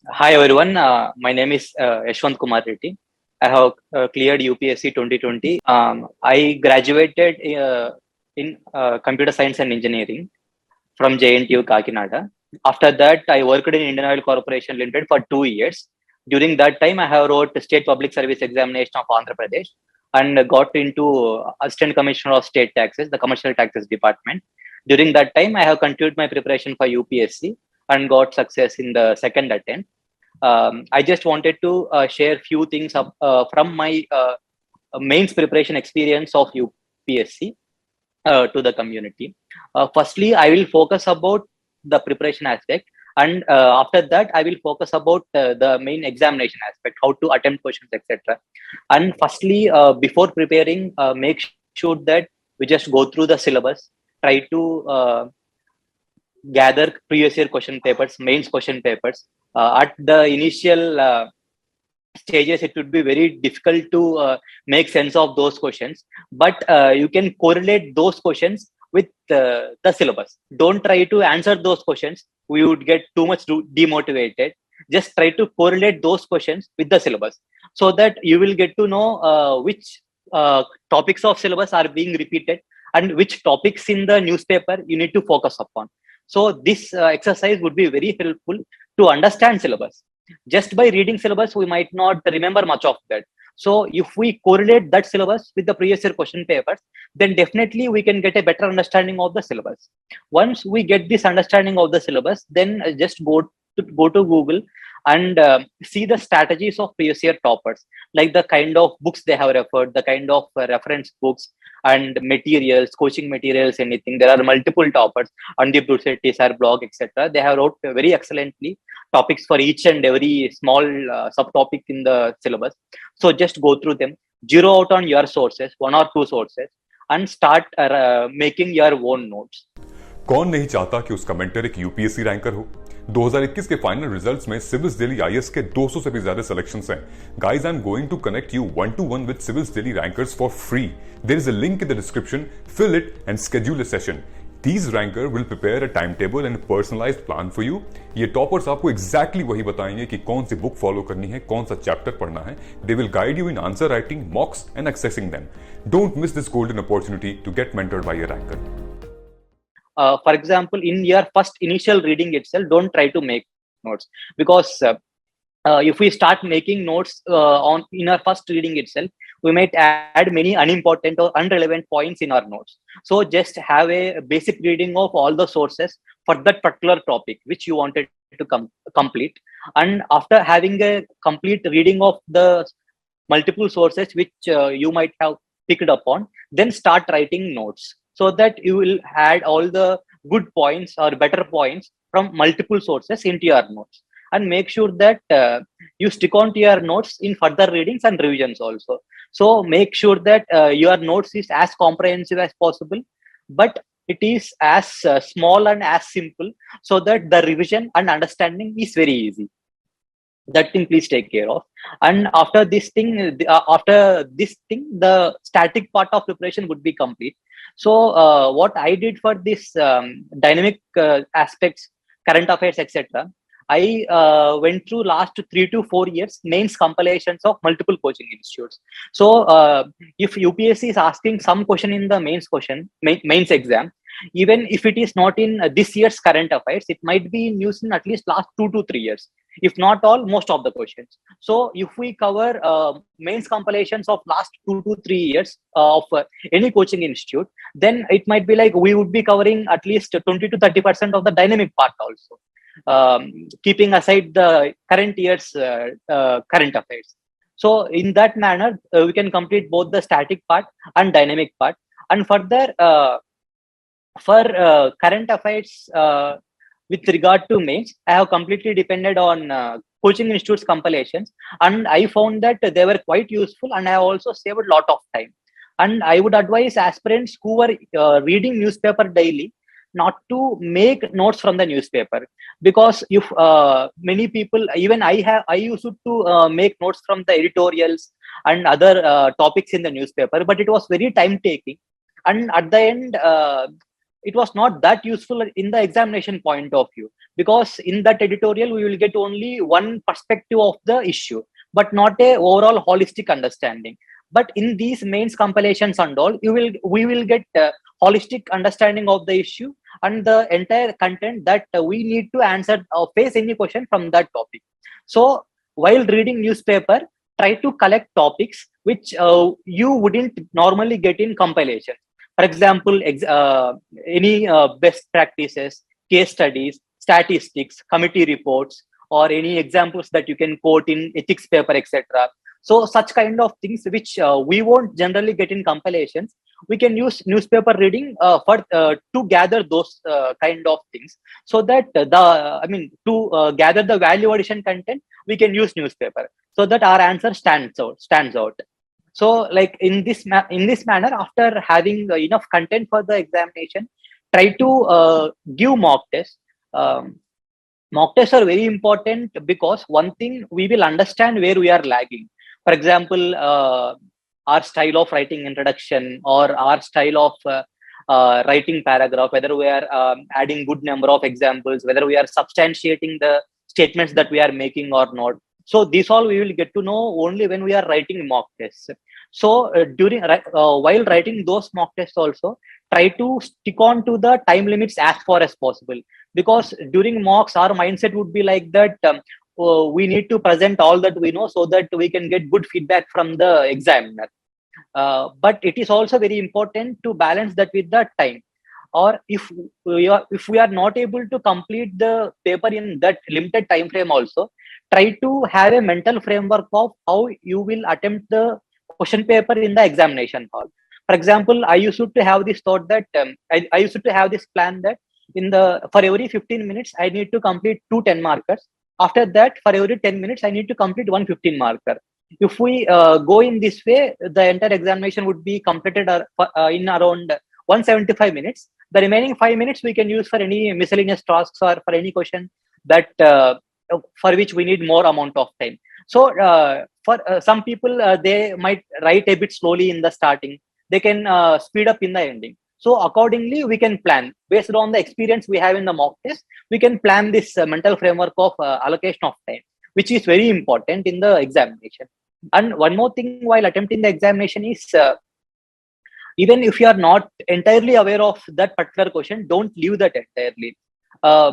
Hi everyone, my name is Yaswanth Kumar Reddy. I have cleared UPSC 2020. I graduated in computer science and engineering from Jain Kakinada. After that, I worked in Indian Oil Corporation Limited for 2 years. During that time, I have wrote State Public Service Examination of Andhra Pradesh and got into Assistant Commissioner of State Taxes, the Commercial Taxes Department. During that time, I have continued my preparation for UPSC and got success in the second attempt. I just wanted to share few things from my mains preparation experience of UPSC to the community. Firstly, I will focus about the preparation aspect, and after that, I will focus about the main examination aspect, how to attempt questions, etc. And firstly, before preparing, make sure that we just go through the syllabus, try to gather previous year question papers, mains question papers. At the initial stages, it would be very difficult to make sense of those questions, but you can correlate those questions with the syllabus. Don't try to answer those questions. We would get too much demotivated. Just try to correlate those questions with the syllabus so that you will get to know which topics of syllabus are being repeated and which topics in the newspaper you need to focus upon. So this exercise would be very helpful to understand syllabus. Just by reading syllabus, we might not remember much of that. So if we correlate that syllabus with the previous year question papers, then definitely we can get a better understanding of the syllabus. Once we get this understanding of the syllabus, then just go to Google and see the strategies of previous year toppers, like the kind of books they have referred, the kind of reference books and materials, coaching materials, anything. There are multiple toppers on the TSR blog, etc. They have wrote very excellently topics for each and every small subtopic in the syllabus. So just go through them, zero out on your sources, one or two sources, and start making your own notes. कौन नहीं चाहता कि उसका mentor एक UPSC ranker हो। 2021 के final results में Civils Daily IAS के 200 से भी ज्यादा सिलेक्शंस हैं। Guys, I am going to connect you 1-to-1 with Civils Daily rankers for free. There is a link in the description, fill it and schedule a session. These ranker will prepare a timetable and a personalized plan for you. ये toppers आपको exactly वही बताएंगे कि कौन सी book follow करनी है, कौन सा चैप्टर पढ़ना है. They will guide you in answer writing, mocks and accessing them. Don't miss this golden opportunity to get mentored by a ranker. For example, in your first initial reading itself, don't try to make notes, because if we start making notes in our first reading itself, we might add many unimportant or irrelevant points in our notes. So just have a basic reading of all the sources for that particular topic which you wanted to complete. And after having a complete reading of the multiple sources which you might have picked up on, then start writing notes so that you will add all the good points or better points from multiple sources into your notes. And make sure that you stick on to your notes in further readings and revisions also. So make sure that your notes is as comprehensive as possible, but it is as small and as simple, so that the revision and understanding is very easy. That thing please take care of. And after this thing, the static part of preparation would be complete. So what I did for this dynamic aspects, current affairs, etc., I went through last 3 to 4 years mains compilations of multiple coaching institutes. So if UPSC is asking some question in the mains exam, even if it is not in this year's current affairs, it might be in use in at least last 2 to 3 years, if not all, most of the questions. So if we cover mains compilations of last 2 to 3 years of any coaching institute, then it might be like we would be covering at least 20 to 30% of the dynamic part also, keeping aside the current year's current affairs. So in that manner, we can complete both the static part and dynamic part. And further, for current affairs, with regard to mains, I have completely depended on coaching institutes compilations, and I found that they were quite useful, and I have also saved a lot of time. And I would advise aspirants who are reading newspaper daily not to make notes from the newspaper, because if many people, even I used to make notes from the editorials and other topics in the newspaper, but it was very time taking, and at the end it was not that useful in the examination point of view, because in that editorial we will get only one perspective of the issue, but not a overall holistic understanding. But in these mains compilations and all, we will get holistic understanding of the issue and the entire content that we need to answer or face any question from that topic. So while reading newspaper, try to collect topics which you wouldn't normally get in compilation. For example, any best practices, case studies, statistics, committee reports, or any examples that you can quote in ethics paper, etc. So such kind of things which we won't generally get in compilations, we can use newspaper reading for to gather those kind of things, so that to gather the value addition content, we can use newspaper, so that our answer stands out. So like in this manner, after having enough content for the examination, try to give mock tests. Mock tests are very important, because one thing, we will understand where we are lagging. For example, our style of writing introduction, or our style of writing paragraph, whether we are adding good number of examples, whether we are substantiating the statements that we are making or not. So this all we will get to know only when we are writing mock tests. So while writing those mock tests also, try to stick on to the time limits as far as possible, because during mocks our mindset would be like that, we need to present all that we know so that we can get good feedback from the examiner. But it is also very important to balance that with the time. Or if we are not able to complete the paper in that limited time frame also, try to have a mental framework of how you will attempt the question paper in the examination hall. For example, I used to have this thought that I used to have this plan that for every 15 minutes I need to complete 2 10 markers. After that, for every 10 minutes I need to complete 1 15 marker. If we go in this way, the entire examination would be completed in around 175 minutes. The remaining 5 minutes we can use for any miscellaneous tasks, or for any question that for which we need more amount of time. So for some people, they might write a bit slowly in the starting. They can speed up in the ending. So accordingly, we can plan based on the experience we have in the mock test. We can plan this mental framework of allocation of time, which is very important in the examination. And one more thing while attempting the examination is, even if you are not entirely aware of that particular question, don't leave that entirely.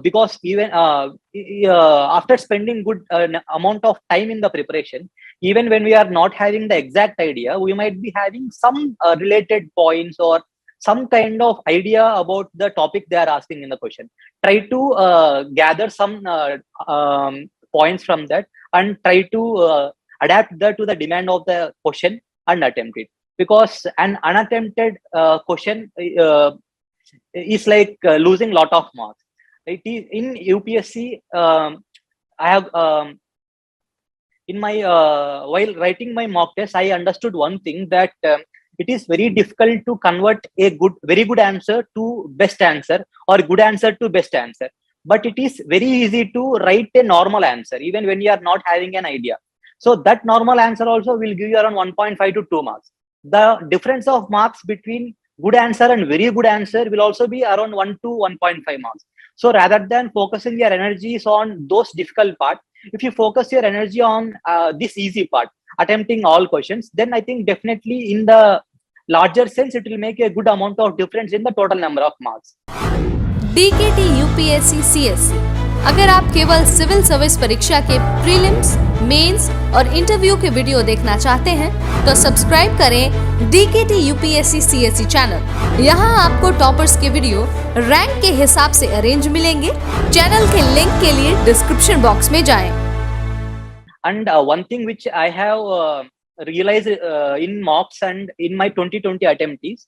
Because even after spending good amount of time in the preparation, even when we are not having the exact idea, we might be having some related points or some kind of idea about the topic they are asking in the question. Try to gather some points from that, and try to adapt that to the demand of the question and attempt it. Because an unattempted question is like losing lot of marks. It is in UPSC. I have in my while writing my mock test, I understood one thing, that it is very difficult to convert a very good answer to best answer, or good answer to best answer. But it is very easy to write a normal answer, even when you are not having an idea. So that normal answer also will give you around 1.5 to 2 marks. The difference of marks between good answer and very good answer will also be around 1 to 1.5 marks. So rather than focusing your energies on those difficult part, if you focus your energy on this easy part, attempting all questions, then I think definitely in the larger sense it will make a good amount of difference in the total number of marks. DKT UPSC CSE। अगर आप केवल civil service परीक्षा के prelims, mains और interview के video देखना चाहते हैं तो सब्सक्राइब करें DKT UPSC CSE चैनल। यहाँ आपको टॉपर्स के वीडियो रैंक के हिसाब से अरेंज मिलेंगे। चैनल के लिंक के लिए डिस्क्रिप्शन बॉक्स में जाएं। And one thing which I have realized in mocks and in my 2020 attempt is,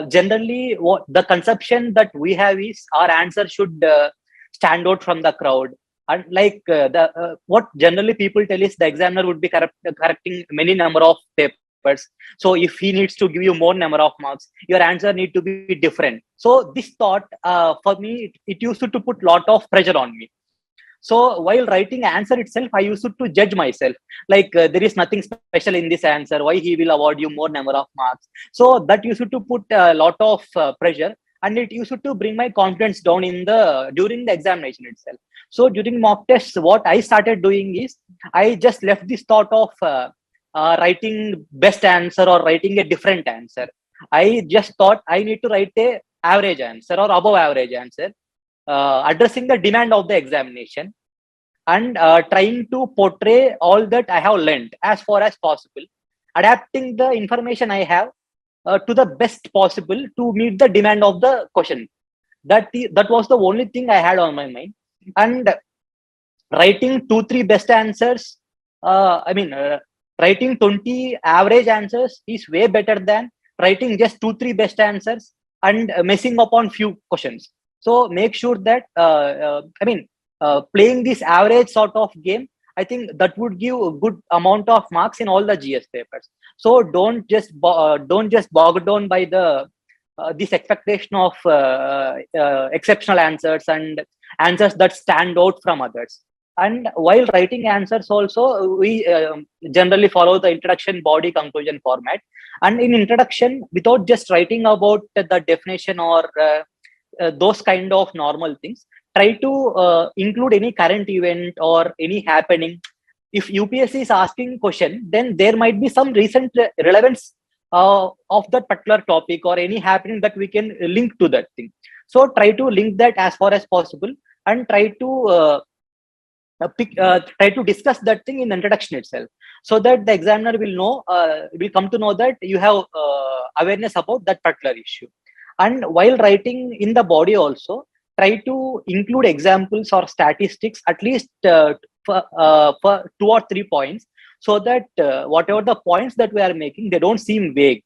generally what the conception that we have is our answer should stand out from the crowd. And like what generally people tell is, the examiner would be correcting many number of papers. So if he needs to give you more number of marks, your answer need to be different. So this thought for me, it used to put lot of pressure on me. So while writing answer itself, I used to judge myself, like there is nothing special in this answer. Why he will award you more number of marks? So that used to put a lot of pressure. and it used to bring my confidence down during the examination itself. So during mock tests, what I started doing is I just left this thought of writing best answer or writing a different answer. I just thought I need to write a average answer or above average answer, addressing the demand of the examination, and trying to portray all that I have learned as far as possible, adapting the information I have to the best possible to meet the demand of the question. That was the only thing I had on my mind. And writing 2-3 best answers, writing 20 average answers is way better than writing just 2-3 best answers and messing up on few questions. So make sure that playing this average sort of game, I think that would give a good amount of marks in all the GS papers. So don't just bog down by the this expectation of exceptional answers and answers that stand out from others. And while writing answers also, we generally follow the introduction, body, conclusion format. And in introduction, without just writing about the definition or those kind of normal things, try to include any current event or any happening. If UPSC is asking question, then there might be some recent relevance of that particular topic or any happening that we can link to that thing. So try to link that as far as possible, and try to discuss that thing in the introduction itself, so that the examiner will come to know that you have awareness about that particular issue. And while writing in the body also, try to include examples or statistics, at least for 2 or 3 points, so that whatever the points that we are making, they don't seem vague.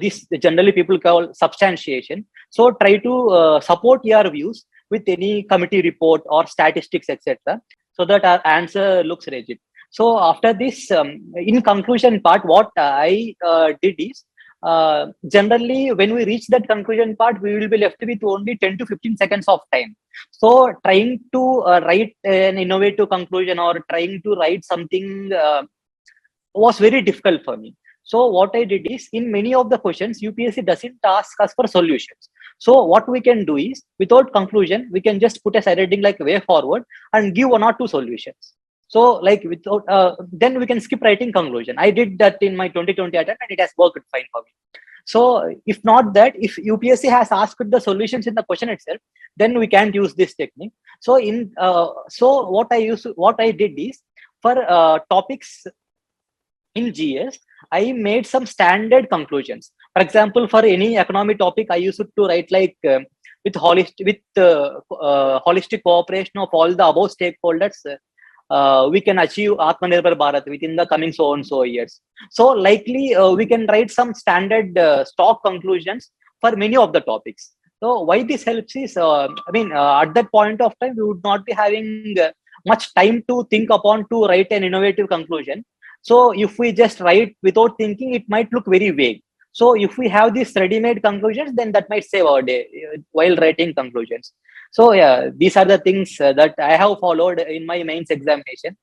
This generally people call substantiation. So try to support your views with any committee report or statistics, etc., so that our answer looks rigid. So after this, in conclusion part, what I did is, generally when we reach that conclusion part, we will be left with only 10 to 15 seconds of time. So trying to write an innovative conclusion or trying to write something was very difficult for me. So what I did is, in many of the questions, UPSC doesn't ask us for solutions. So what we can do is, without conclusion, we can just put a side heading like way forward and give 1 or 2 solutions. So like without, then we can skip writing conclusion. I did that in my 2020 attempt and it has worked fine for me. So if not that, if UPSC has asked the solutions in the question itself, then we can't use this technique. So what I did is, for topics in GS, I made some standard conclusions. For example, for any economy topic, I used to write like with holistic cooperation of all the above stakeholders, we can achieve Atmanirbhar Bharat within the coming so and so years. So likely we can write some standard stock conclusions for many of the topics. So why this helps is, at that point of time, we would not be having much time to think upon to write an innovative conclusion. So if we just write without thinking, it might look very vague. So if we have these ready-made conclusions, then that might save our day while writing conclusions. So yeah, these are the things that I have followed in my mains examination,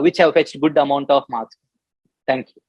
which have fetched good amount of marks. Thank you.